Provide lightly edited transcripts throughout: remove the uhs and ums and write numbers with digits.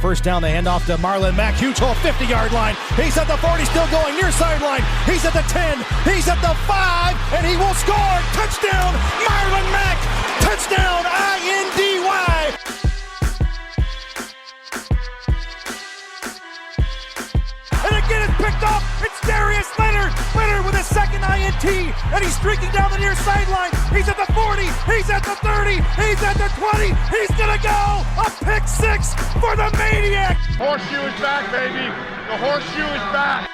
first down. They hand off to Marlon Mack. Huge hole, 50-yard line. He's at the 40, still going near sideline. He's at the 10. He's at the 5, and he will score. Touchdown, Marlon Mack. Touchdown, INDY. And again, it's picked up. It's Darius Leonard. Leonard with his second INT, and he's streaking down the near sideline. He's at the 40. He's at the 30. He's at the 20. He's gonna go. A pick six for the Maniac. Horseshoe is back, baby. The horseshoe is back.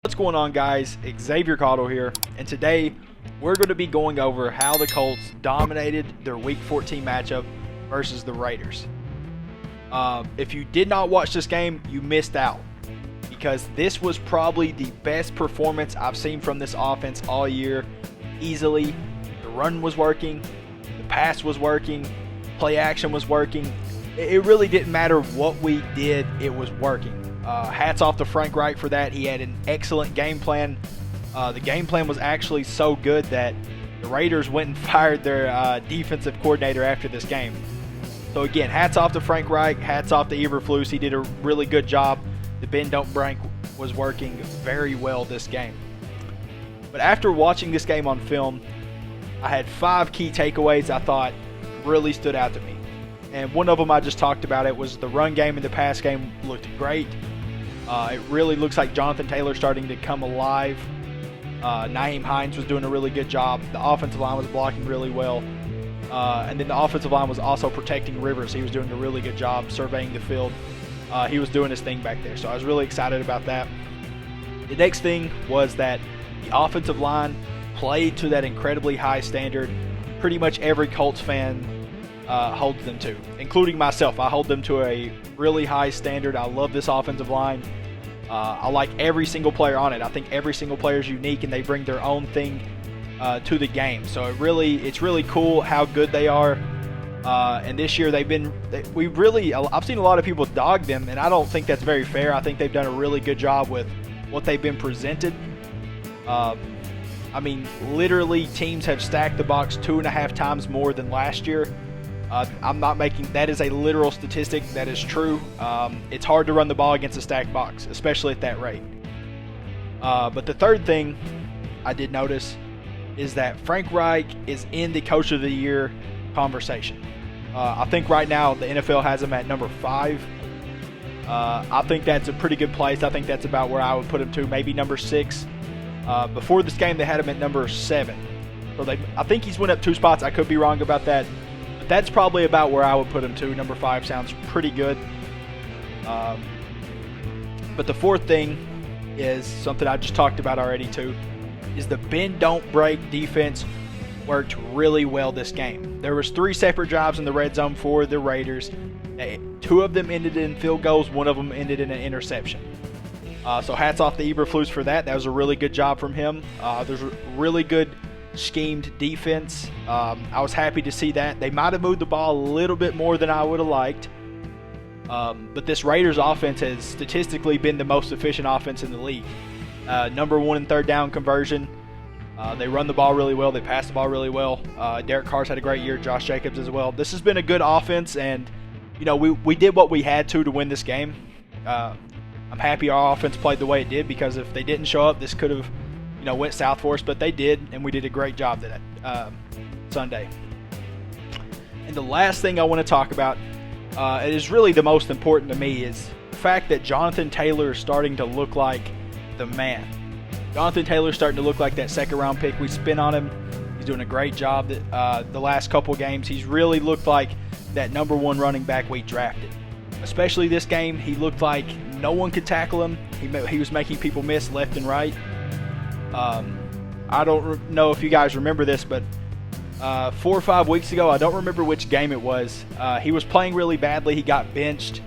What's going on, guys? Xzavier Caudill here, and today we're going to be going over how the Colts dominated their Week 14 matchup versus the Raiders. If you did not watch this game, you missed out, because this was probably the best performance I've seen from this offense all year. Easily, the run was working, the pass was working, play action was working. It really didn't matter what we did, it was working. Hats off to Frank Reich for that. He had an excellent game plan. The game plan was actually so good that the Raiders went and fired their defensive coordinator after this game. So again, hats off to Frank Reich, hats off to Eberflus. He did a really good job. The bend don't break was working very well this game. But after watching this game on film, I had 5 key takeaways I thought really stood out to me. And one of them I just talked about. It was the run game and the pass game looked great. It really looks like Jonathan Taylor starting to come alive. Nyheim Hines was doing a really good job. The offensive line was blocking really well. And then the offensive line was also protecting Rivers. He was doing a really good job surveying the field. He was doing his thing back there. So I was really excited about that. The next thing was that the offensive line played to that incredibly high standard. Pretty much every Colts fan holds them to, including myself. I hold them to a really high standard. I love this offensive line. I like every single player on it. I think every single player is unique, and they bring their own thing to the game. So it's really cool how good they are. And this year I've seen a lot of people dog them, and I don't think that's very fair. I think they've done a really good job with what they've been presented. I mean, literally teams have stacked the box 2.5 times more than last year. I'm not making that is a literal statistic. That is true. It's hard to run the ball against a stacked box, especially at that rate. But the third thing I did notice is that Frank Reich is in the Coach of the Year conversation. I think right now the NFL has him at number 5. I think that's a pretty good place. I think that's about where I would put him to, maybe number 6. Before this game, they had him at number 7. So I think he's went up 2 spots. I could be wrong about that. But that's probably about where I would put him to. Number 5 sounds pretty good. But the fourth thing is something I just talked about already too, is the bend don't break defense worked really well this game. There was 3 separate drives in the red zone for the Raiders. 2 of them ended in field goals. 1 of them ended in an interception. So hats off to Eberflus for that. That was a really good job from him. There's a really good schemed defense. I was happy to see that. They might have moved the ball a little bit more than I would have liked. But this Raiders offense has statistically been the most efficient offense in the league. Number 1 in third down conversion. They run the ball really well. They pass the ball really well. Derek Carr's had a great year. Josh Jacobs as well. This has been a good offense, and we did what we had to win this game. I'm happy our offense played the way it did, because if they didn't show up, this could have went south for us, but they did, and we did a great job that Sunday. And the last thing I want to talk about, it is really the most important to me, is the fact that Jonathan Taylor is starting to look like the man. Jonathan Taylor's starting to look like that second-round pick. We spin on him. He's doing a great job the last couple games. He's really looked like that number 1 running back we drafted. Especially this game, he looked like no one could tackle him. He was making people miss left and right. I don't know if you guys remember this, but 4 or 5 weeks ago, I don't remember which game it was, he was playing really badly. He got benched.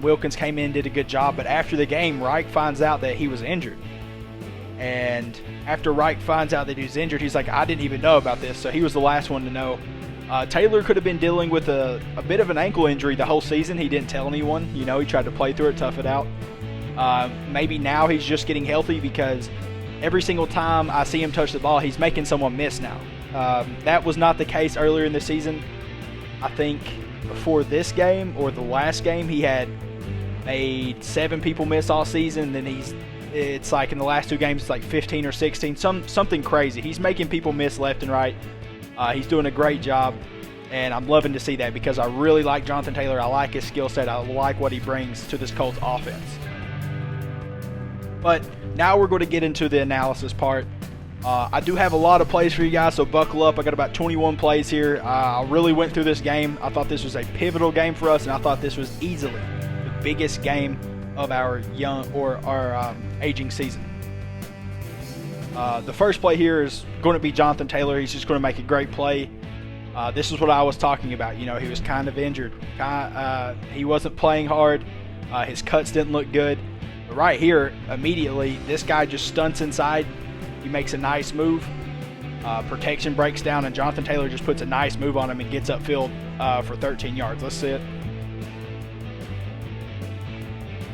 Wilkins came in, did a good job, but after the game, Reich finds out that he was injured. And after Reich finds out that he's injured, he's like, I didn't even know about this. So he was the last one to know. Taylor could have been dealing with a bit of an ankle injury the whole season. He didn't tell anyone. He tried to play through it, tough it out. Maybe now he's just getting healthy, because every single time I see him touch the ball, he's making someone miss now. That was not the case earlier in the season. I think before this game or the last game, he had made 7 people miss all season. Then it's like in the last 2 games, it's like 15 or 16, something crazy. He's making people miss left and right. He's doing a great job, and I'm loving to see that because I really like Jonathan Taylor. I like his skill set. I like what he brings to this Colts offense. But now we're going to get into the analysis part. I do have a lot of plays for you guys, so buckle up. I got about 21 plays here. I really went through this game. I thought this was a pivotal game for us, and I thought this was easily the biggest game of our aging season. The first play here is going to be Jonathan Taylor. He's just going to make a great play. This is what I was talking about. You know, he was kind of injured. He wasn't playing hard. His cuts didn't look good. But right here, immediately, this guy just stunts inside. He makes a nice move. Protection breaks down, and Jonathan Taylor just puts a nice move on him and gets upfield for 13 yards. Let's see it.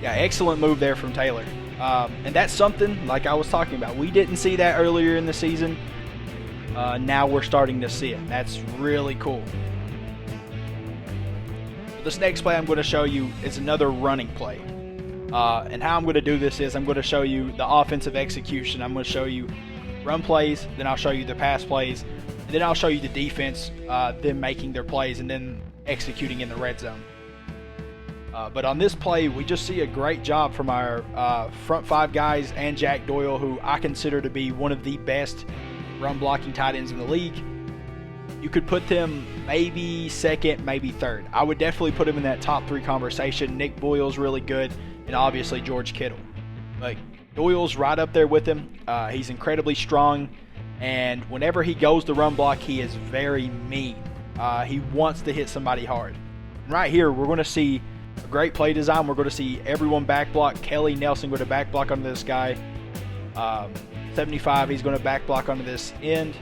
Yeah, excellent move there from Taylor. And that's something, like I was talking about, we didn't see that earlier in the season. Now we're starting to see it. That's really cool. This next play I'm going to show you is another running play. And how I'm going to do this is I'm going to show you the offensive execution. I'm going to show you run plays, then I'll show you the pass plays, and then I'll show you the defense, them making their plays, and then executing in the red zone. But on this play, we just see a great job from our front 5 guys and Jack Doyle, who I consider to be one of the best run-blocking tight ends in the league. You could put them maybe second, maybe third. I would definitely put him in that top 3 conversation. Nick Boyle's really good, and obviously George Kittle. But Doyle's right up there with him. He's incredibly strong, and whenever he goes to run block, he is very mean. He wants to hit somebody hard. And right here, we're going to see a great play design. We're going to see everyone back block. Kelly Nelson going to back block onto this guy. 75, he's going to back block onto this end.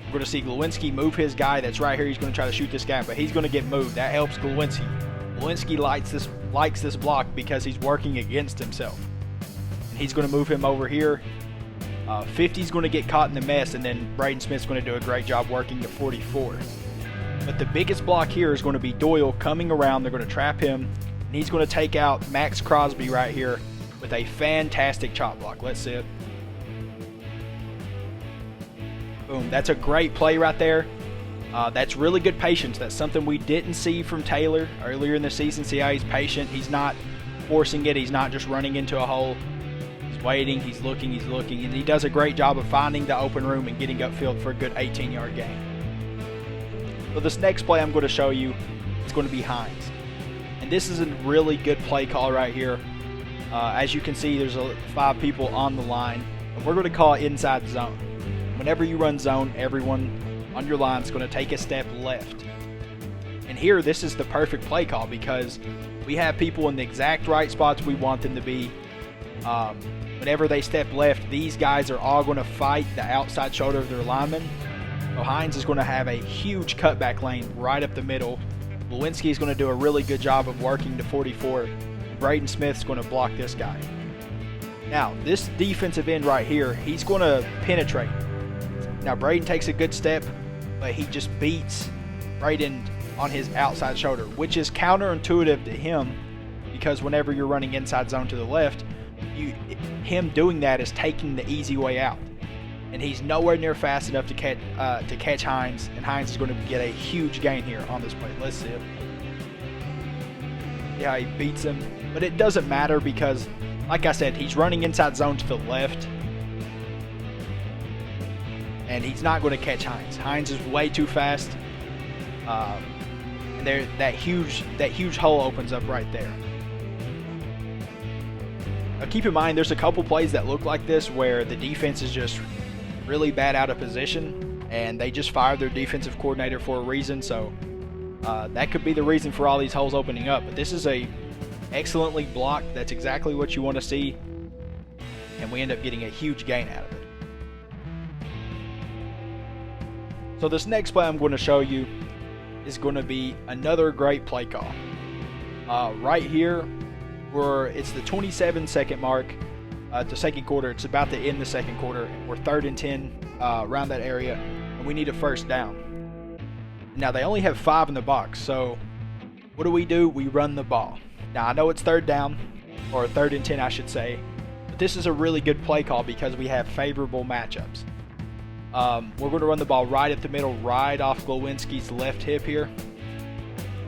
We're going to see Glowinski move his guy that's right here. He's going to try to shoot this guy, but he's going to get moved. That helps Glowinski. Glowinski likes this block because he's working against himself. And he's going to move him over here. 50's going to get caught in the mess, and then Braden Smith's going to do a great job working the 44. But the biggest block here is going to be Doyle coming around. They're going to trap him, and he's going to take out Max Crosby right here with a fantastic chop block. Let's see it. Boom. That's a great play right there. That's really good patience. That's something we didn't see from Taylor earlier in the season. See how he's patient. He's not forcing it. He's not just running into a hole. He's waiting. He's looking. And he does a great job of finding the open room and getting upfield for a good 18-yard gain. So this next play I'm going to show you is going to be Hines. And this is a really good play call right here. As you can see, there's 5 people on the line. And we're going to call it inside zone. Whenever you run zone, everyone on your line is going to take a step left. And here, this is the perfect play call because we have people in the exact right spots we want them to be. Whenever they step left, these guys are all going to fight the outside shoulder of their lineman. So Hines is going to have a huge cutback lane right up the middle. Lewinsky is going to do a really good job of working the 44. Braden Smith's going to block this guy. Now, this defensive end right here, he's going to penetrate. Now, Braden takes a good step, but he just beats Braden on his outside shoulder, which is counterintuitive to him because whenever you're running inside zone to the left, him doing that is taking the easy way out. And he's nowhere near fast enough to catch Hines, and Hines is going to get a huge gain here on this play. Let's see it. Yeah, he beats him, but it doesn't matter because, like I said, he's running inside zone to the left, and he's not going to catch Hines. Hines is way too fast, and that huge hole opens up right there. Now, keep in mind, there's a couple plays that look like this where the defense is just really bad out of position, and they just fired their defensive coordinator for a reason. So that could be the reason for all these holes opening up. But this is a excellently blocked. That's exactly what you want to see, and we end up getting a huge gain out of it. So this next play I'm going to show you is going to be another great play call. Right here, it's the 27-second mark. The second quarter, it's about to end the second quarter. We're 3rd and 10 around that area, and we need a first down. Now, they only have 5 in the box, so What do? We run the ball. Now, I know it's third down, or 3rd and 10, I should say, but this is a really good play call because we have favorable matchups. We're going to run the ball right at the middle, right off Glowinski's left hip here.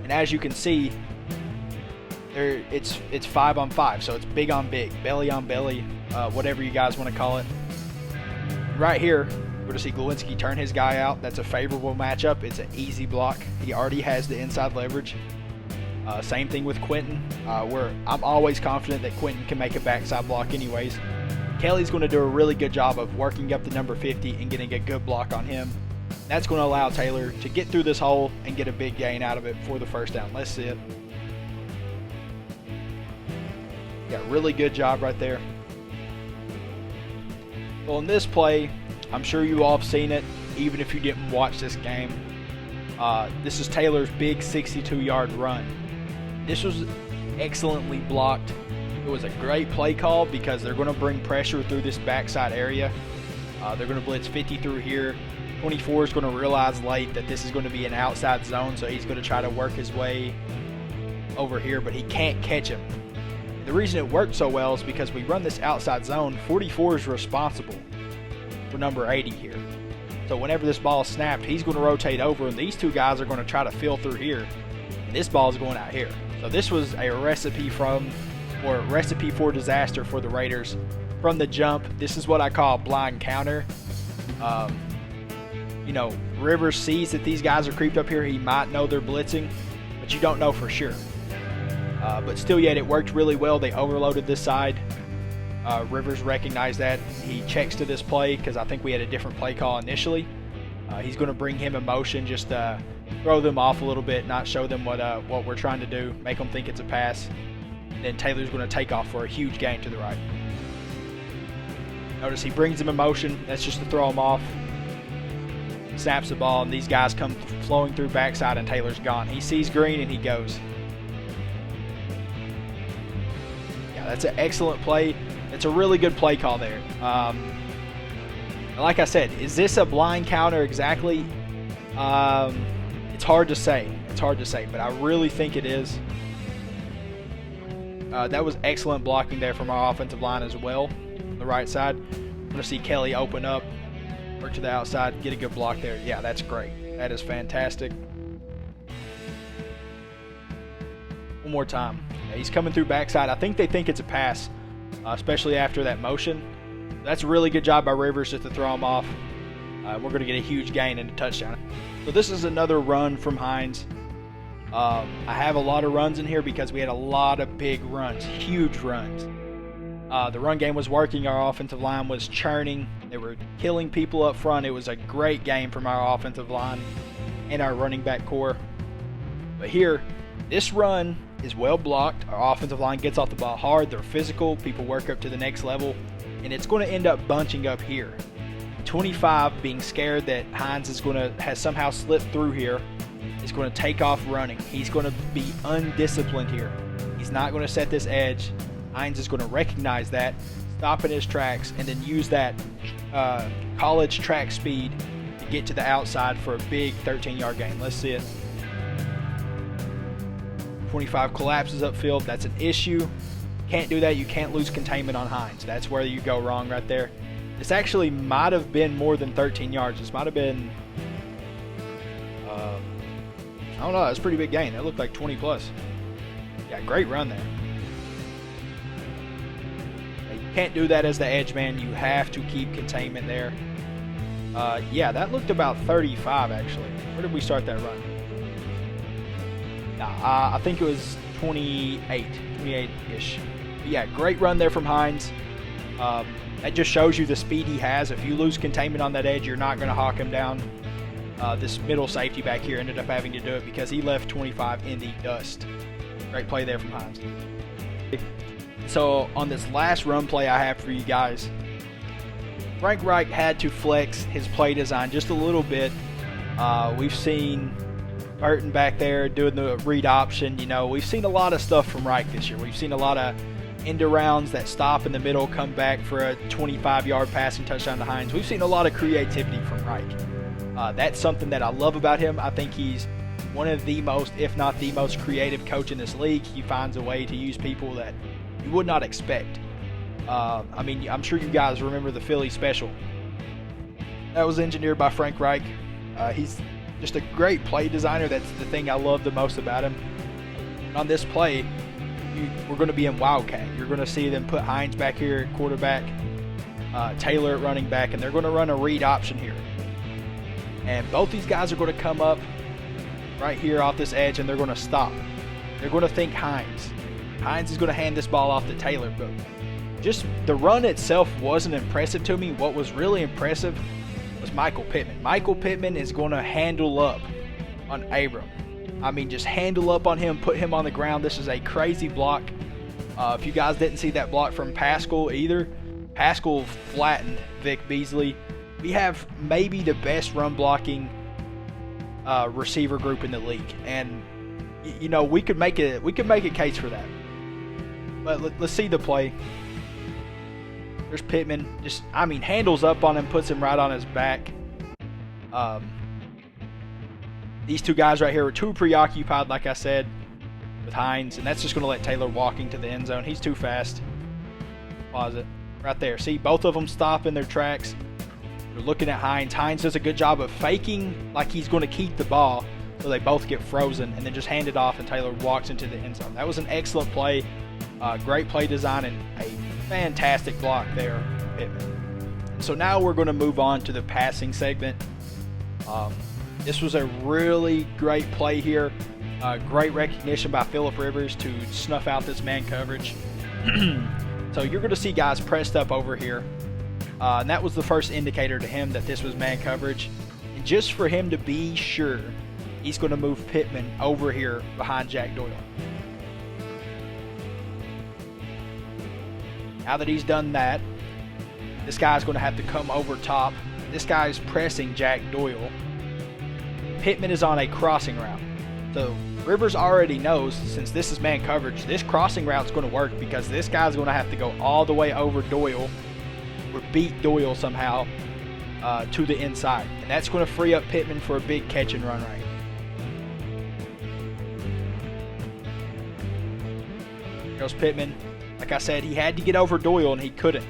And as you can see, it's 5 on 5, so it's big on big, belly on belly, whatever you guys want to call it. Right here, we're going to see Glowinski turn his guy out. That's a favorable matchup. It's an easy block. He already has the inside leverage. Same thing with Quentin, where I'm always confident that Quentin can make a backside block anyways. Kelly's going to do a really good job of working up the number 50 and getting a good block on him. That's going to allow Taylor to get through this hole and get a big gain out of it for the first down. Let's see it. Yeah, really good job right there. Well, in this play, I'm sure you all have seen it, even if you didn't watch this game. This is Taylor's big 62-yard run. This was excellently blocked. It was a great play call because they're going to bring pressure through this backside area. They're going to blitz 50 through here. 24 is going to realize late that this is going to be an outside zone, so he's going to try to work his way over here, but he can't catch him. The reason it worked so well is because we run this outside zone. 44 is responsible for number 80 here. So whenever this ball is snapped, he's going to rotate over, and these two guys are going to try to fill through here. And this ball is going out here. So this was a recipe for disaster for the Raiders from the jump. This is what I call a blind counter. Rivers sees that these guys are creeped up here. He might know they're blitzing, but you don't know for sure. But still yet, it worked really well. They overloaded this side. Rivers recognized that. He checks to this play because I think we had a different play call initially. He's going to bring him in motion, just throw them off a little bit, not show them what we're trying to do, make them think it's a pass. And then Taylor's going to take off for a huge gain to the right. Notice he brings him in motion. That's just to throw him off. Snaps the ball, and these guys come flowing through backside, and Taylor's gone. He sees green, and he goes. Yeah, that's an excellent play. It's a really good play call there. Like I said, is this a blind counter exactly? It's hard to say. But I really think it is. That was excellent blocking there from our offensive line as well. On the right side, we're going to see Kelly open up, work to the outside, get a good block there. Yeah, that's great. That is fantastic. One more time. Yeah, he's coming through backside. I think they think it's a pass, especially after that motion. That's a really good job by Rivers just to throw him off. We're going to get a huge gain and a touchdown. So this is another run from Hines. I have a lot of runs in here because we had a lot of big runs, huge runs. The run game was working. Our offensive line was churning. They were killing people up front. It was a great game from our offensive line and our running back core. But here, this run is well blocked. Our offensive line gets off the ball hard. They're physical. People work up to the next level. And it's going to end up bunching up here. 25 being scared that Hines has somehow slipped through here, is going to take off running. He's going to be undisciplined here. He's not going to set this edge. Hines is going to recognize that, stop in his tracks, and then use that college track speed to get to the outside for a big 13-yard gain. Let's see it. 25 collapses upfield. That's an issue. Can't do that. You can't lose containment on Hines. That's where you go wrong right there. This actually might have been more than 13 yards. This might have been, I don't know. That's a pretty big gain. That looked like 20 plus. Yeah, great run there. You can't do that as the edge man. You have to keep containment there. Yeah, that looked about 35 actually. Where did we start that run? I think it was 28-ish. Yeah, great run there from Hines. That just shows you the speed he has. If you lose containment on that edge, you're not going to hawk him down. This middle safety back here ended up having to do it because he left 25 in the dust. Great play there from Hines. So on this last run play I have for you guys, Frank Reich had to flex his play design just a little bit. We've seen Burton back there doing the read option. We've seen a lot of stuff from Reich this year. We've seen a lot of end arounds that stop in the middle, come back for a 25-yard passing touchdown to Hines. We've seen a lot of creativity from Reich. That's something that I love about him. I think he's one of the most, if not the most creative coach in this league. He finds a way to use people that you would not expect. I mean, I'm sure you guys remember the Philly special. That was engineered by Frank Reich. He's just a great play designer. That's the thing I love the most about him. And on this play, we're going to be in Wildcat. You're going to see them put Hines back here at quarterback, Taylor at running back, and they're going to run a read option here. And both these guys are going to come up right here off this edge, and they're going to stop. They're going to think Hines. Hines is going to hand this ball off to Taylor, but just the run itself wasn't impressive to me. What was really impressive was Michael Pittman. Michael Pittman is going to handle up on Abram. I mean, just handle up on him, put him on the ground. This is a crazy block. If you guys didn't see that block from Pascal either, Pascal flattened Vic Beasley. We have maybe the best run blocking receiver group in the league, and you know we could make a case for that. But let's see the play. There's Pittman, just handles up on him, puts him right on his back. These two guys right here were too preoccupied, like I said, with Hines, and that's just going to let Taylor walking to the end zone. He's too fast. Pause it. Right there. See, both of them stop in their tracks. They're looking at Hines. Hines does a good job of faking like he's going to keep the ball, so they both get frozen, and then just hand it off, and Taylor walks into the end zone. That was an excellent play. Great play design and a fantastic block there, Pittman. So now we're going to move on to the passing segment. This was a really great play here. Great recognition by Phillip Rivers to snuff out this man coverage. So you're going to see guys pressed up over here. And that was the first indicator to him that this was man coverage. And just for him to be sure, he's going to move Pittman over here behind Jack Doyle. Now that he's done that, this guy's going to have to come over top. This guy's pressing Jack Doyle. Pittman is on a crossing route. So Rivers already knows, since this is man coverage, this crossing route is going to work because this guy's going to have to go all the way over Doyle or beat Doyle somehow to the inside. And that's going to free up Pittman for a big catch and run right here. Here goes Pittman. Like I said, he had to get over Doyle and he couldn't.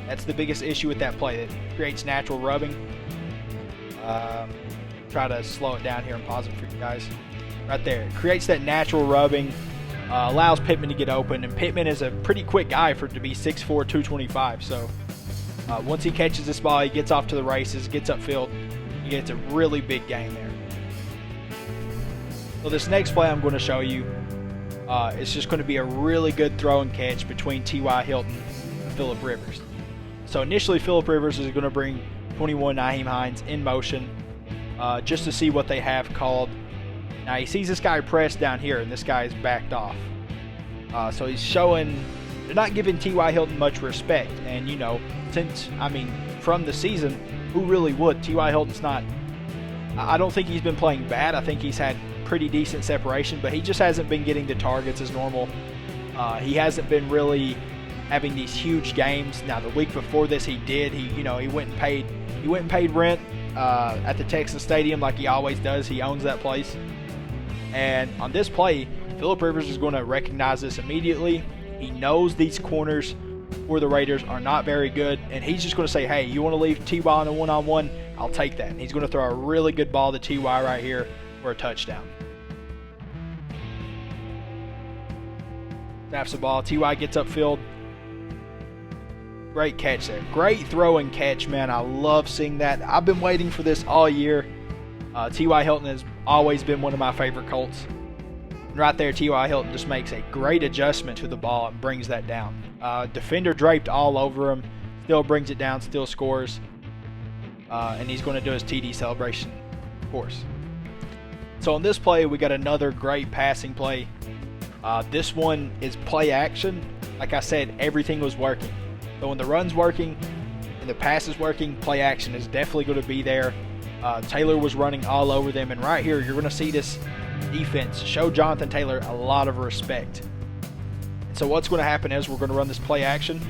That's the biggest issue with that play. It creates natural rubbing. Try to slow it down here and pause it for you guys. Right there. It creates that natural rubbing. Allows Pittman to get open. And Pittman is a pretty quick guy for to be 6'4", 225. So once he catches this ball, he gets off to the races, gets upfield. He gets a really big gain there. So this next play I'm going to show you, it's just going to be a really good throw and catch between T.Y. Hilton and Phillip Rivers. So initially, Phillip Rivers is going to bring 21 Nyheim Hines in motion just to see what they have called. Now he sees this guy pressed down here, and this guy is backed off. So he's showing they're not giving T.Y. Hilton much respect. And, you know, from the season, who really would? T.Y. Hilton's not – I don't think he's been playing bad. I think he's had pretty decent separation, but he just hasn't been getting the targets as normal. He hasn't been really having these huge games. Now the week before this he did. He went and paid rent at the Texas Stadium like he always does. He owns that place. And on this play, Phillip Rivers is going to recognize this immediately. He knows these corners for the Raiders are not very good, and he's just going to say, hey, you want to leave T.Y. on a one-on-one? I'll take that. And he's going to throw a really good ball to T.Y. right here for a touchdown. Snaps the ball. T.Y. gets upfield. Great catch there. Great throw and catch, man. I love seeing that. I've been waiting for this all year. T.Y. Hilton has always been one of my favorite Colts. And right there, T.Y. Hilton just makes a great adjustment to the ball and brings that down. Defender draped all over him. Still brings it down, still scores. And he's going to do his TD celebration, of course. So on this play, we got another great passing play. This one is play action. Like I said, everything was working. So when the run's working and the pass is working, play action is definitely going to be there. Taylor was running all over them. And right here, you're going to see this defense show Jonathan Taylor a lot of respect. And so what's going to happen is we're going to run this play action.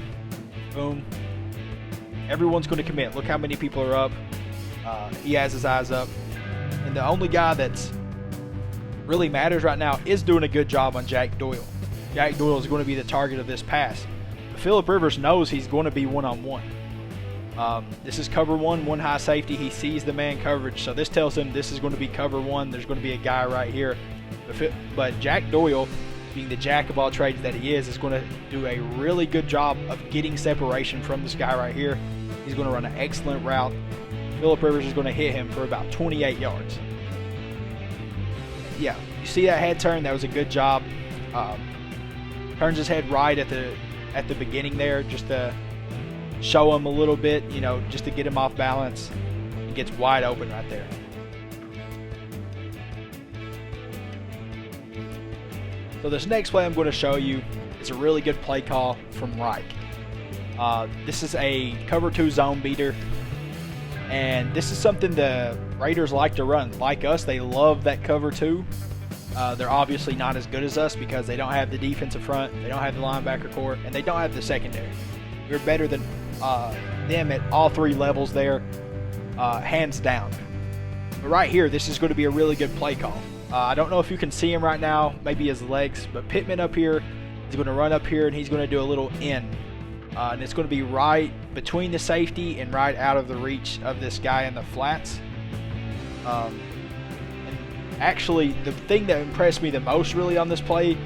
Boom. Everyone's going to commit. Look how many people are up. He has his eyes up. And the only guy that's really matters right now is doing a good job on Jack Doyle. Jack Doyle is going to be the target of this pass. But Phillip Rivers knows he's going to be one-on-one. This is cover one high safety. He sees the man coverage, so this tells him this is going to be cover one. There's going to be a guy right here. But Jack Doyle, being the jack of all trades that he is going to do a really good job of getting separation from this guy right here. He's going to run an excellent route. Phillip Rivers is going to hit him for about 28 yards. Yeah, you see that head turn? That was a good job. Turns his head right at the beginning there, just to show him a little bit, you know, just to get him off balance. He gets wide open right there. So this next play I'm going to show you is a really good play call from Reich. This is a cover 2 zone beater, and this is something the Raiders like to run. Like us, they love that cover 2. They're obviously not as good as us because they don't have the defensive front, they don't have the linebacker core, and they don't have the secondary. We're better than them at all 3 levels there, hands down. But right here, this is going to be a really good play call. I don't know if you can see him right now, maybe his legs, but Pittman up here is going to run up here and he's going to do a little in. And it's going to be right between the safety and right out of the reach of this guy in the flats. And actually, the thing that impressed me the most really on this play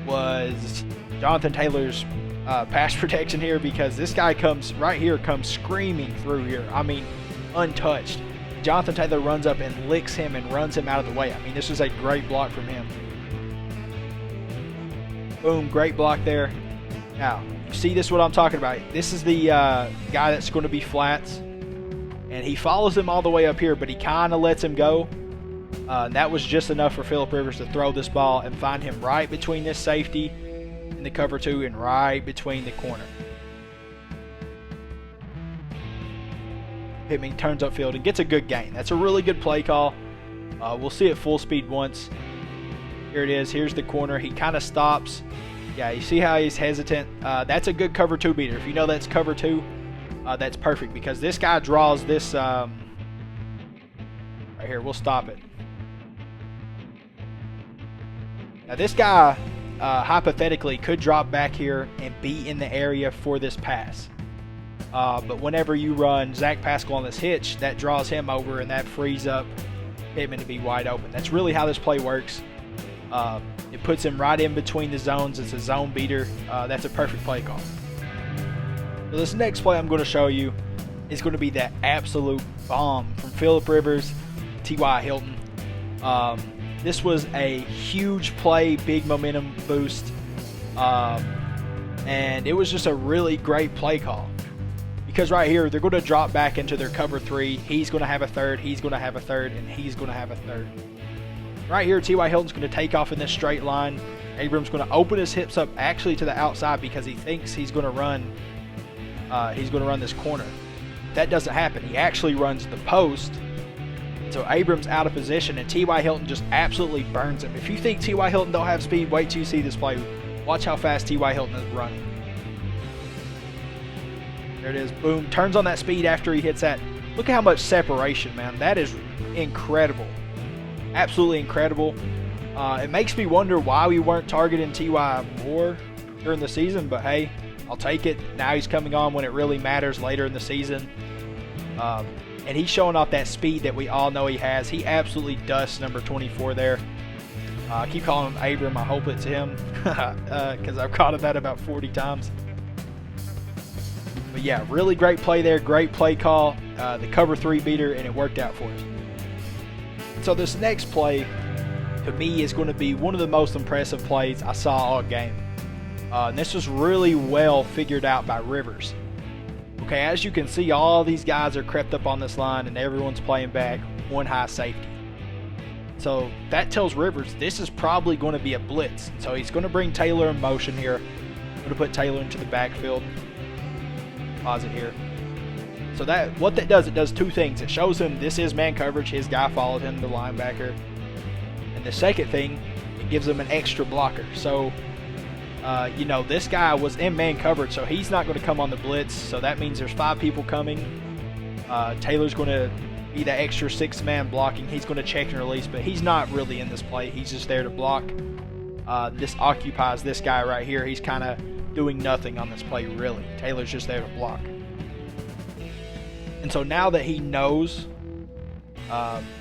was Jonathan Taylor's pass protection here, because this guy comes screaming through here. I mean, untouched. Jonathan Taylor runs up and licks him and runs him out of the way. I mean, this is a great block from him. Boom, great block there. Now, you see this, what I'm talking about. This is the guy that's going to be flats, and he follows him all the way up here, but he kind of lets him go. And that was just enough for Phillip Rivers to throw this ball and find him right between this safety and the cover 2 and right between the corner. Pittman turns upfield and gets a good gain. That's a really good play call. We'll see it full speed once. Here it is. Here's the corner. He kind of stops. Yeah, you see how he's hesitant. That's a good cover 2 beater. If you know that's cover 2, that's perfect, because this guy draws this right here. We'll stop it. Now this guy hypothetically could drop back here and be in the area for this pass. But whenever you run Zach Pascal on this hitch, that draws him over and that frees up Pittman to be wide open. That's really how this play works. It puts him right in between the zones. It's a zone beater. That's a perfect play call. So this next play I'm going to show you is going to be that absolute bomb from Phillip Rivers, T.Y. Hilton. This was a huge play, big momentum boost, and it was just a really great play call. Because right here, they're going to drop back into their cover 3. He's going to have a third, he's going to have a third, and he's going to have a third. Right here, T.Y. Hilton's going to take off in this straight line. Abrams going to open his hips up actually to the outside because he thinks he's going to run this corner. That doesn't happen. He actually runs the post. So Abrams out of position, and T.Y. Hilton just absolutely burns him. If you think T.Y. Hilton don't have speed, wait till you see this play. Watch how fast T.Y. Hilton is running. There it is. Boom. Turns on that speed after he hits that. Look at how much separation, man. That is incredible. Absolutely incredible. It makes me wonder why we weren't targeting T.Y. more during the season, but hey, I'll take it. Now he's coming on when it really matters later in the season. And he's showing off that speed that we all know he has. He absolutely dusts number 24 there. I keep calling him Abram. I hope it's him because I've caught him that about 40 times. But yeah, really great play there. Great play call. The cover 3 beater, and it worked out for us. So this next play, to me, is going to be one of the most impressive plays I saw all game. And this was really well figured out by Rivers. Okay, as you can see, all these guys are crept up on this line, and everyone's playing back one high safety. So that tells Rivers this is probably going to be a blitz. So he's going to bring Taylor in motion here. I'm going to put Taylor into the backfield. Pause it here. So what that does, it does 2 things. It shows him this is man coverage. His guy followed him, the linebacker. And the second thing, it gives him an extra blocker. So, this guy was in man coverage, so he's not going to come on the blitz. So that means there's 5 people coming. Taylor's going to be the extra 6-man blocking. He's going to check and release, but he's not really in this play. He's just there to block. This occupies this guy right here. He's kind of doing nothing on this play, really. Taylor's just there to block. And so now that he knows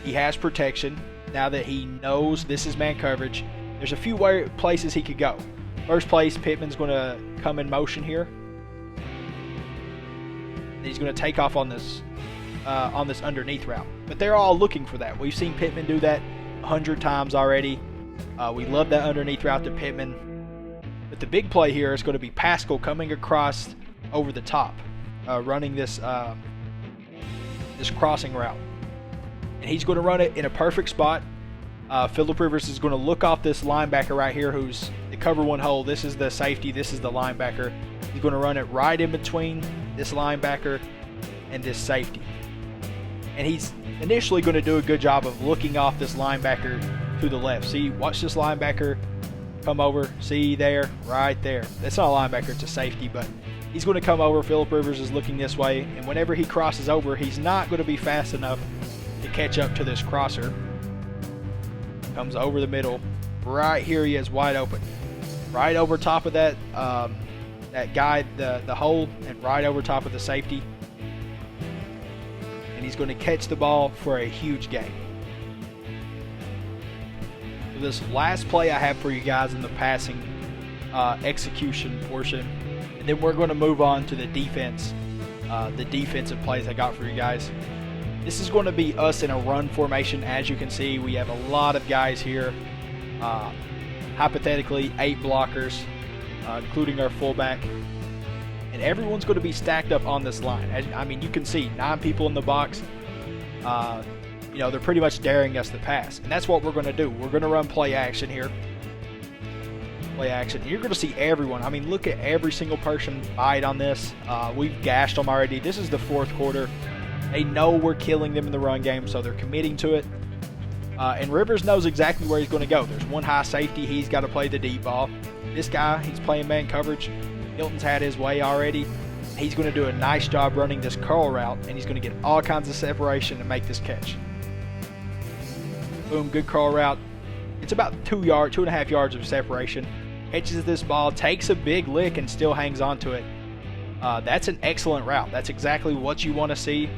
he has protection, now that he knows this is man coverage, there's a few places he could go. First place, Pittman's going to come in motion here. He's going to take off on this underneath route. But they're all looking for that. We've seen Pittman do that 100 times already. We love that underneath route to Pittman. But the big play here is going to be Pascal coming across over the top, running this crossing route. And he's going to run it in a perfect spot. Phillip Rivers is going to look off this linebacker right here who's the cover one hole. This is the safety. This is the linebacker. He's going to run it right in between this linebacker and this safety. And he's initially going to do a good job of looking off this linebacker to the left. See, watch this linebacker come over. See there, right there. That's not a linebacker, it's a safety, but he's going to come over. Phillip Rivers is looking this way, and whenever he crosses over, he's not going to be fast enough to catch up to this crosser. Comes over the middle. Right here he is wide open. Right over top of that that guy, the hole, and right over top of the safety. And he's going to catch the ball for a huge gain. So this last play I have for you guys in the passing execution portion, and then we're going to move on to the defense, the defensive plays I got for you guys. This is going to be us in a run formation. As you can see, we have a lot of guys here. Hypothetically, 8 blockers, including our fullback. And everyone's going to be stacked up on this line. I mean, you can see 9 people in the box. They're pretty much daring us to pass. And that's what we're going to do. We're going to run play action here. Play action. You're going to see everyone. I mean, look at every single person bite on this. We've gashed them already. This is the 4th quarter. They know we're killing them in the run game, so they're committing to it. And Rivers knows exactly where he's going to go. There's one high safety. He's got to play the deep ball. This guy, he's playing man coverage. Hilton's had his way already. He's going to do a nice job running this curl route, and he's going to get all kinds of separation and make this catch. Boom, good curl route. It's about 2.5 yards of separation. Catches this ball, takes a big lick, and still hangs on to it. That's an excellent route. That's exactly what you want to see.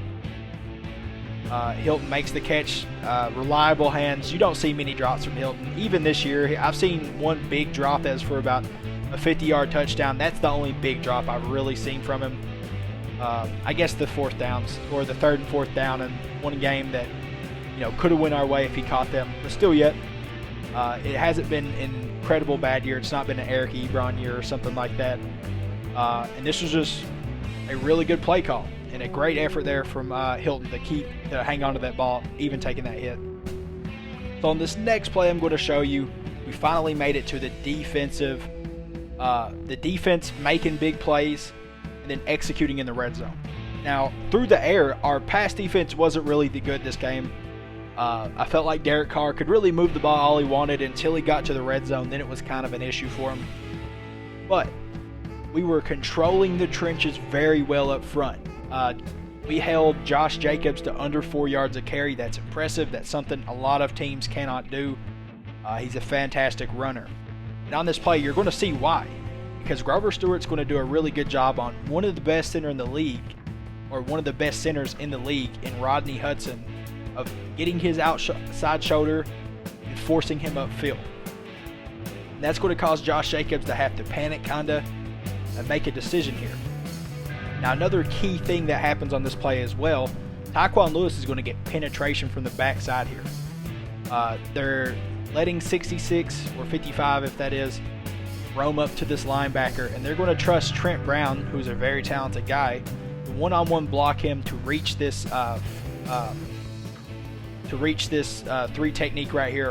Hilton makes the catch. Reliable hands. You don't see many drops from Hilton. Even this year, I've seen one big drop that's for about a 50-yard touchdown. That's the only big drop I've really seen from him. I guess the 4th downs, or the 3rd and 4th down in one game that could have went our way if he caught them. But still yet, it hasn't been an incredible bad year. It's not been an Eric Ebron year or something like that. And this was just a really good play call. And a great effort there from Hilton to hang on to that ball, even taking that hit. So on this next play I'm going to show you, we finally made it to the defense making big plays and then executing in the red zone. Now, through the air, our pass defense wasn't really the good this game. I felt like Derek Carr could really move the ball all he wanted until he got to the red zone. Then it was kind of an issue for him. But we were controlling the trenches very well up front. We held Josh Jacobs to under 4 yards a carry. That's impressive. That's something a lot of teams cannot do. He's a fantastic runner. And on this play, you're going to see why. Because Grover Stewart's going to do a really good job on one of the best center in the league, or one of the best centers in the league in Rodney Hudson, of getting his outside shoulder and forcing him upfield. And that's going to cause Josh Jacobs to have to panic kinda and make a decision here. Now, another key thing that happens on this play as well, Tyquan Lewis is going to get penetration from the backside here. They're letting 66 or 55, if that is, roam up to this linebacker, and they're going to trust Trent Brown, who's a very talented guy, to one-on-one block him to reach this 3 technique right here.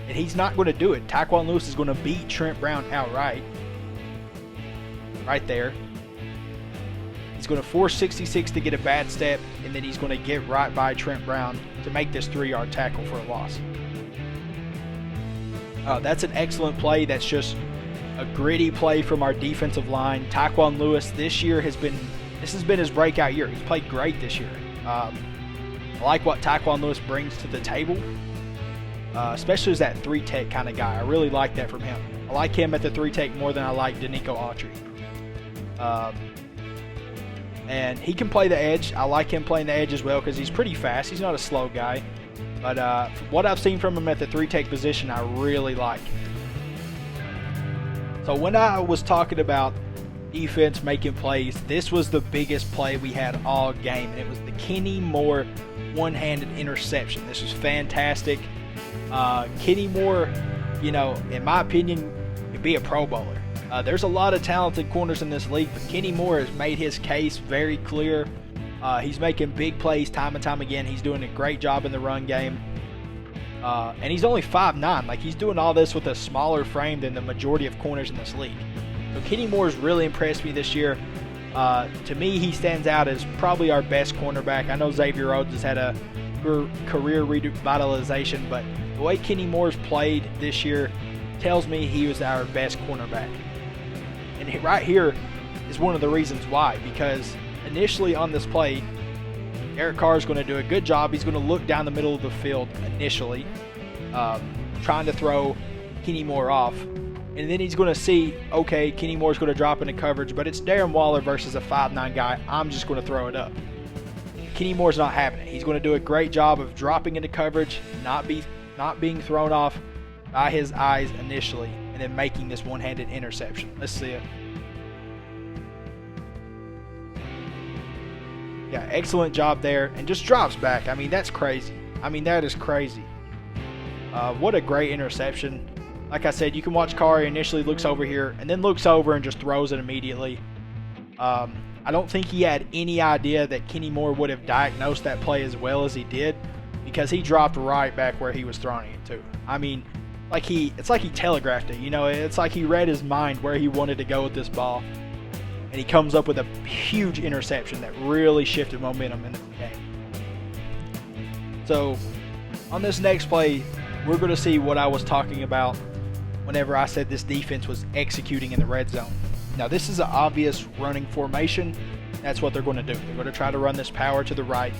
And he's not going to do it. Tyquan Lewis is going to beat Trent Brown outright. Right there. He's going to force 66 to get a bad step, and then he's going to get right by Trent Brown to make this 3-yard tackle for a loss. That's an excellent play. That's just a gritty play from our defensive line. Tyquan Lewis this year has been his breakout year. He's played great this year. I like what Tyquan Lewis brings to the table, especially as that 3-tech kind of guy. I really like that from him. I like him at the 3-tech more than I like Danico Autry. And he can play the edge. I like him playing the edge as well because he's pretty fast. He's not a slow guy. But from what I've seen from him at the 3-tech position, I really like. So when I was talking about defense making plays, this was the biggest play we had all game, and it was the Kenny Moore one-handed interception. This was fantastic. Kenny Moore, you know, in my opinion, could be a Pro Bowler. There's a lot of talented corners in this league, but Kenny Moore has made his case very clear. He's making big plays time and time again. He's doing a great job in the run game. And he's only 5'9". Like, he's doing all this with a smaller frame than the majority of corners in this league. So Kenny Moore's really impressed me this year. To me, he stands out as probably our best cornerback. I know Xzavier Rhodes has had a career revitalization, but the way Kenny Moore's played this year tells me he was our best cornerback. And right here is one of the reasons why, because initially on this play, Derek Carr is going to do a good job. He's going to look down the middle of the field initially, trying to throw Kenny Moore off. And then he's going to see, okay, Kenny Moore's going to drop into coverage, but it's Darren Waller versus a 5'9" guy. I'm just going to throw it up. Kenny Moore's not having it. He's going to do a great job of dropping into coverage, not being thrown off by his eyes initially, and then making this one-handed interception. Let's see it. Yeah, excellent job there, and just drops back. I mean, that's crazy. I mean, that is crazy. What a great interception. Like I said, you can watch Carr initially looks over here, and then looks over and just throws it immediately. I don't think he had any idea that Kenny Moore would have diagnosed that play as well as he did, because he dropped right back where he was throwing it to. I mean, it's like he telegraphed it. You know, it's like he read his mind where he wanted to go with this ball. And he comes up with a huge interception that really shifted momentum in the game. So, on this next play, we're going to see what I was talking about whenever I said this defense was executing in the red zone. Now, this is an obvious running formation. That's what they're going to do. They're going to try to run this power to the right.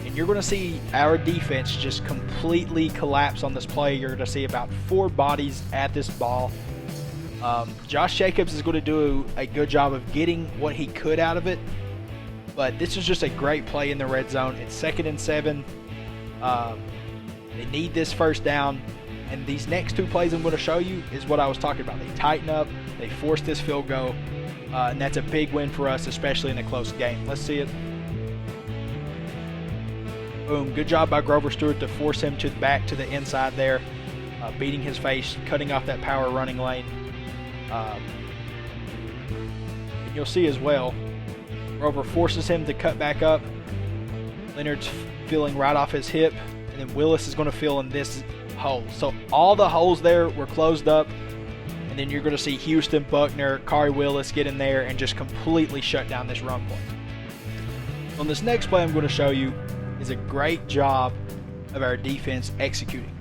And you're going to see our defense just completely collapse on this play. You're going to see about 4 bodies at this ball. Josh Jacobs is going to do a good job of getting what he could out of it, but this is just a great play in the red zone. It's 2nd and 7. They need this first down, and these next 2 plays I'm going to show you is what I was talking about. They tighten up, they force this field goal, and that's a big win for us, especially in a close game. Let's see it. Boom, good job by Grover Stewart to force him back to the inside there, beating his face, cutting off that power running lane. And you'll see as well, Grover forces him to cut back up. Leonard's feeling right off his hip, and then Willis is going to fill in this hole. So all the holes there were closed up, and then you're going to see Houston, Buckner, Kari Willis get in there and just completely shut down this run play. On this next play I'm going to show you is a great job of our defense executing.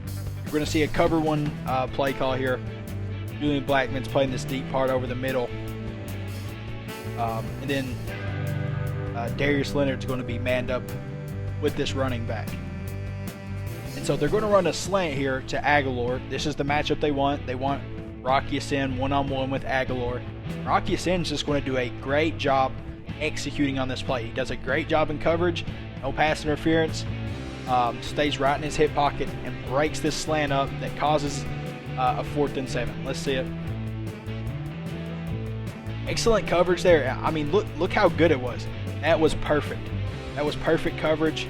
You're going to see a cover 1 play call here. Julian Blackman's playing this deep part over the middle. And then Darius Leonard's going to be manned up with this running back. And so they're going to run a slant here to Aguilar. This is the matchup they want. They want Rocky Sin one-on-one with Aguilar. Rocky Sin's just going to do a great job executing on this play. He does a great job in coverage, no pass interference, stays right in his hip pocket and breaks this slant up that causes a 4th and 7. Let's see it. Excellent coverage there. I mean, look how good it was. That was perfect. That was perfect coverage.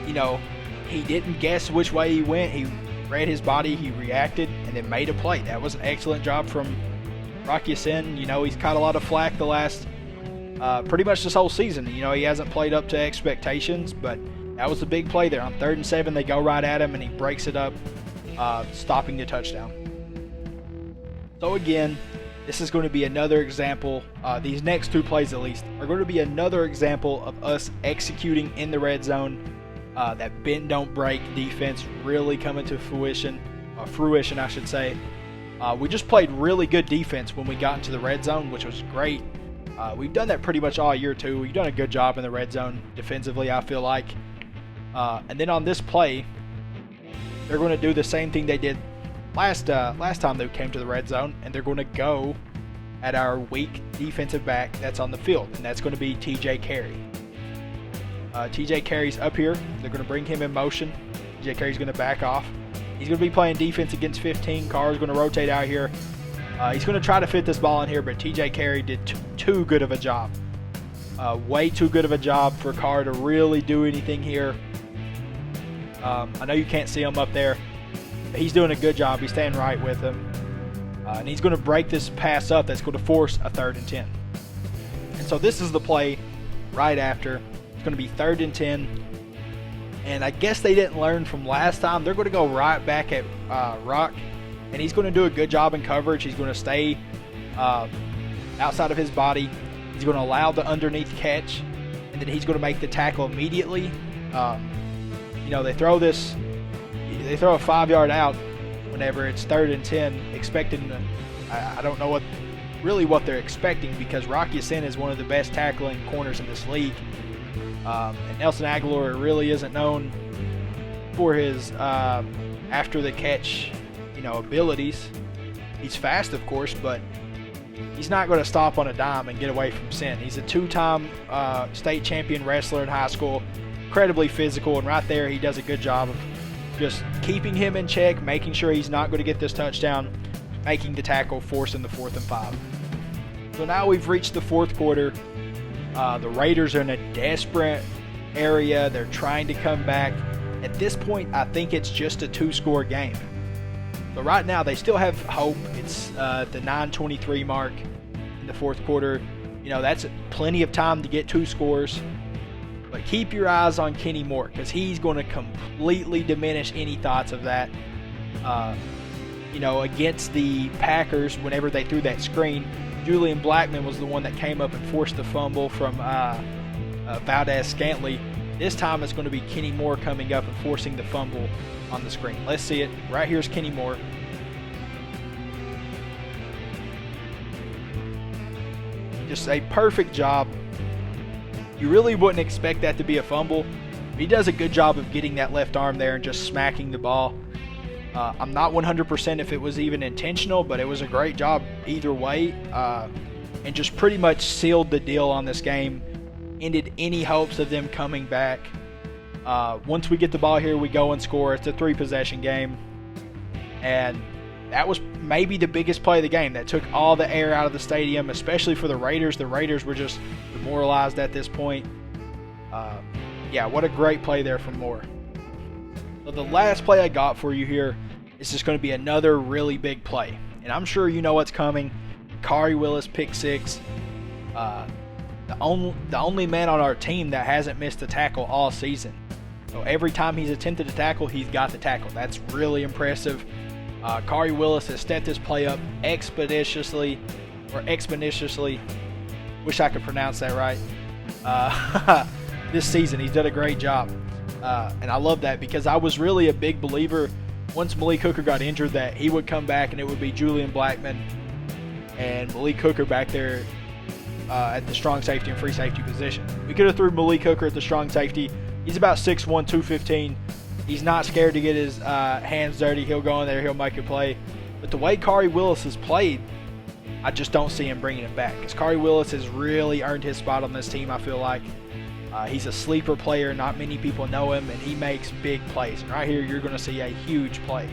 You know, he didn't guess which way he went. He read his body, he reacted, and then made a play. That was an excellent job from Rocky Sin. You know, he's caught a lot of flack the last, pretty much this whole season. You know, he hasn't played up to expectations, but that was the big play there. On 3rd and 7, they go right at him, and he breaks it up, stopping the touchdown. So again, this is going to be another example. These next 2 plays, at least, are going to be another example of us executing in the red zone. That bend don't break defense really coming to fruition, I should say. We just played really good defense when we got into the red zone, which was great. We've done that pretty much all year too. We've done a good job in the red zone defensively, I feel like. And then on this play, they're going to do the same thing they did last time they came to the red zone, and they're going to go at our weak defensive back that's on the field, and that's going to be TJ Carey. TJ Carey's up here. They're going to bring him in motion. TJ Carey's going to back off. He's going to be playing defense against 15. Carr's going to rotate out here. He's going to try to fit this ball in here, but TJ Carey did too good of a job. Way too good of a job for Carr to really do anything here. I know you can't see him up there. But he's doing a good job. He's staying right with him. And he's going to break this pass up that's going to force a 3rd and 10. And so this is the play right after. It's going to be 3rd and 10. And I guess they didn't learn from last time. They're going to go right back at Rock. And he's going to do a good job in coverage. He's going to stay outside of his body. He's going to allow the underneath catch. And then he's going to make the tackle immediately. They throw a 5-yard out whenever it's 3rd and 10, expecting I don't know what they're expecting, because Rocky Sin is one of the best tackling corners in this league. And Nelson Aguilar really isn't known for his after the catch, abilities. He's fast, of course, but he's not going to stop on a dime and get away from Sin. He's a 2-time state champion wrestler in high school, incredibly physical, and right there he does a good job of just keeping him in check, making sure he's not going to get this touchdown, making the tackle, forcing the 4th and 5. So now we've reached the 4th quarter. The Raiders are in a desperate area. They're trying to come back. At this point, I think it's just a 2-score game. But right now, they still have hope. It's the 9:23 mark in the 4th quarter. That's plenty of time to get 2 scores. But keep your eyes on Kenny Moore, because he's going to completely diminish any thoughts of that. Against the Packers, whenever they threw that screen, Julian Blackman was the one that came up and forced the fumble from Valdez Scantley. This time it's going to be Kenny Moore coming up and forcing the fumble on the screen. Let's see it. Right here's Kenny Moore. Just a perfect job. You really wouldn't expect that to be a fumble. He does a good job of getting that left arm there and just smacking the ball. I'm not 100% if it was even intentional, but it was a great job either way, and just pretty much sealed the deal on this game, ended any hopes of them coming back. Once we get the ball here, we go and score. It's a 3-possession game, and that was maybe the biggest play of the game. That took all the air out of the stadium, especially for the Raiders. The Raiders were just demoralized at this point. What a great play there from Moore. So the last play I got for you here is just going to be another really big play. And I'm sure you know what's coming. Khari Willis, pick 6. The only man on our team that hasn't missed a tackle all season. So every time he's attempted to tackle, he's got the tackle. That's really impressive. Khari Willis has stepped this play up expeditiously. Wish I could pronounce that right. This season, he's done a great job. And I love that, because I was really a big believer once Malik Hooker got injured that he would come back and it would be Julian Blackman and Malik Hooker back there at the strong safety and free safety position. We could have threw Malik Hooker at the strong safety. He's about 6'1", 215. He's not scared to get his hands dirty. He'll go in there. He'll make a play. But the way Khari Willis has played, I just don't see him bringing it back, because Khari Willis has really earned his spot on this team, I feel like. He's a sleeper player. Not many people know him, and he makes big plays. And right here, you're going to see a huge play.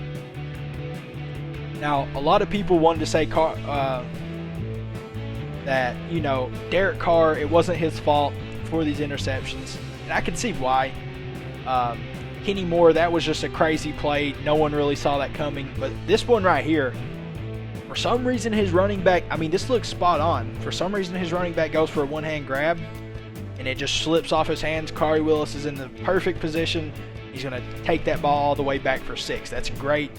Now, a lot of people wanted to say that, Derek Carr, it wasn't his fault for these interceptions. And I can see why. Kenny Moore, that was just a crazy play. No one really saw that coming. But this one right here, for some reason his running back, this looks spot on. For some reason his running back goes for a one-hand grab, and it just slips off his hands. Khari Willis is in the perfect position. He's going to take that ball all the way back for 6. That's great.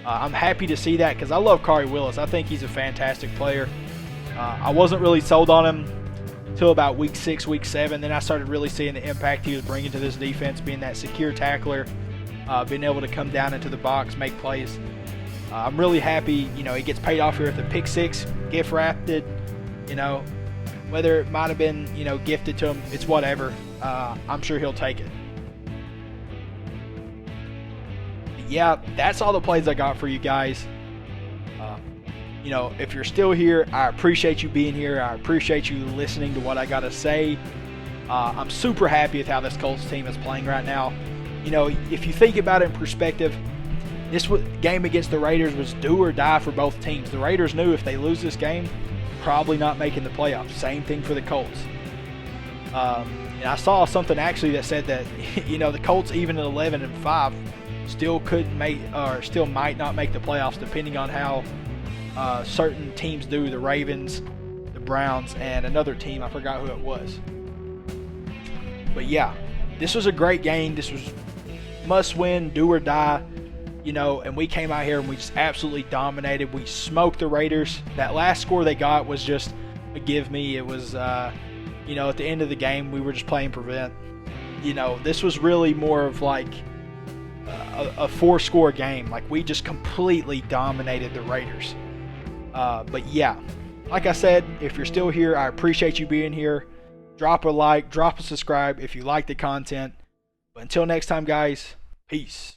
I'm happy to see that, because I love Khari Willis. I think he's a fantastic player. I wasn't really sold on him until about week 6, week 7. Then I started really seeing the impact he was bringing to this defense, being that secure tackler, being able to come down into the box, make plays. I'm really happy, he gets paid off here at the pick 6, gift wrapped it, Whether it might have been, gifted to him, it's whatever. I'm sure he'll take it. But yeah, that's all the plays I got for you guys. If you're still here, I appreciate you being here. I appreciate you listening to what I got to say. I'm super happy with how this Colts team is playing right now. If you think about it in perspective, this game against the Raiders was do or die for both teams. The Raiders knew if they lose this game, probably not making the playoffs. Same thing for the Colts. And I saw something actually that said that the Colts, even at 11-5, still couldn't make or still might not make the playoffs, depending on how certain teams do. The Ravens, the Browns, and another team, I forgot who it was. But yeah, this was a great game. This was must win, do or die. And we came out here and we just absolutely dominated. We smoked the Raiders. That last score they got was just a give me. It was, at the end of the game, we were just playing prevent. This was really more of like a 4-score game. Like, we just completely dominated the Raiders. But yeah, like I said, if you're still here, I appreciate you being here. Drop a like, drop a subscribe if you like the content. But until next time, guys, peace.